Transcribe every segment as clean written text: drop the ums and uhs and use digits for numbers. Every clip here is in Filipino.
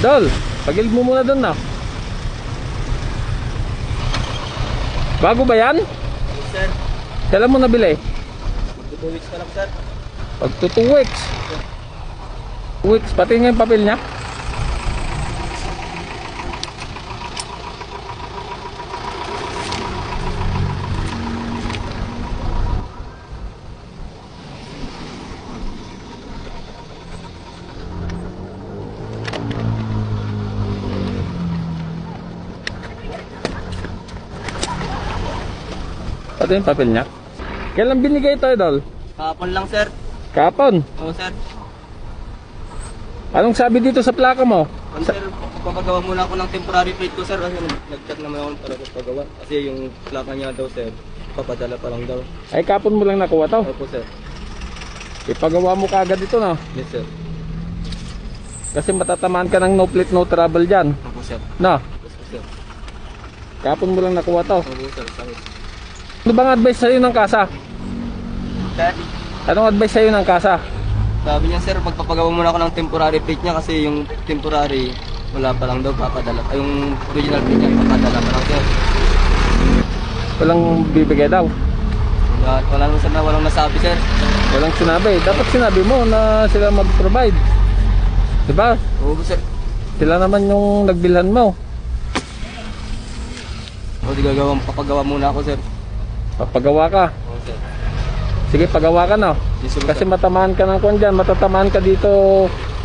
Dol, pagilid mo muna doon na. Bago ba yan? Yes, sir. Kailan mo nabili? Magto 2 weeks pa lang, sir. Pag 2 weeks. 2 weeks, pati nga yung papel niya. Pati yung papel niya. Kailan binigay ito, Idol? Kahapon lang, sir. Kapon. Oo, sir. Anong sabi dito sa plaka mo? Sir, papagawa muna ako ng temporary plate ko, sir. Kasi nag-chat naman ako para papagawa. Kasi yung plaka niya daw, sir, papadala pa lang daw. Ay, kapon mo lang nakuha to. Opo, sir. Ipagawa mo kagad ito, no? Yes, sir. Kasi matatamaan ka ng no plate, no trouble dyan. Opo, sir. No? Yes, po, sir. Kapon mo lang nakuha to. Opo, sir. Sakit. Ano bang advice sa'yo ng kasa? Sir, Anong advice sa'yo ng kasa? sabi niya, sir, magpapagawa muna ako ng temporary plate niya kasi yung temporary, wala pa lang daw papadala. Ay, yung original plate niya, papadala pa lang, sir. Walang bibigay daw. Wala naman, sir, na walang nasabi, sir. Walang sinabi. Dapat sinabi mo na sila mag-provide. Diba? Oo, sir. Sila naman yung nagbilhan mo. O, di papagawa muna ako, sir. Papagawa ka. Oo, sir. Sige, pagawa ka na. Yes, sir. Kasi matamaan ka ng kwan dyan. Matatamaan ka dito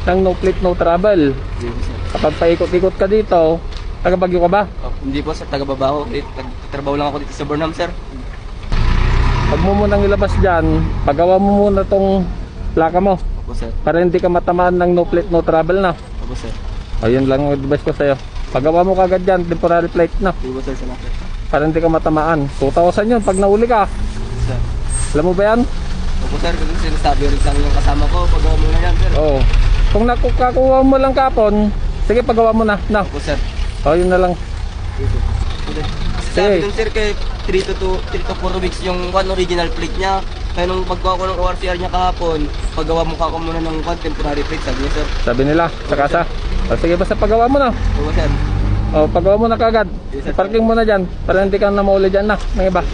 ng no plate, no trouble. Yes, sir. Kapag paikot-ikot ka dito, taga Bagyo ka ba? Oh, hindi po, sir, taga-Babaho. Nagtatrabaho lang ako dito sa Burnham, sir. Pag mo munang ilabas dyan, pagawa mo muna tong plaka mo. Opo, sir. Para hindi ka matamaan ng no plate, no trouble na. Opo, sir. Ayun lang ang advice ko sa'yo. Pagawa mo kagad dyan, temporary plate na. Opo, sir, salamat. Para hindi ka matamaan. 2,000 yun pag nauli ka. Sir. Alam mo ba yan? Opo, sir, kasi sinasabi rin sa akin yung kasama ko, pagawa mo na yan, sir. Oo. Kung nakukuha mo lang kapon, sige pagawa mo na. Na. Opo, sir. O, yun na lang. Kasi sabi dun, sir, kay 3 to 4 weeks yung one original plate niya. Kaya nung paggawa ko ng ORCR niya kahapon, paggawa mo ka ko muna ng one temporary plate, sabi niya, sir. Sabi nila, sa kasa. O, sige, basta pagawa mo na. Opo, sir. O, pagawa mo na kagad. Yes, sir. Parking mo na dyan. Para hindi ka na mauli dyan na. May iba.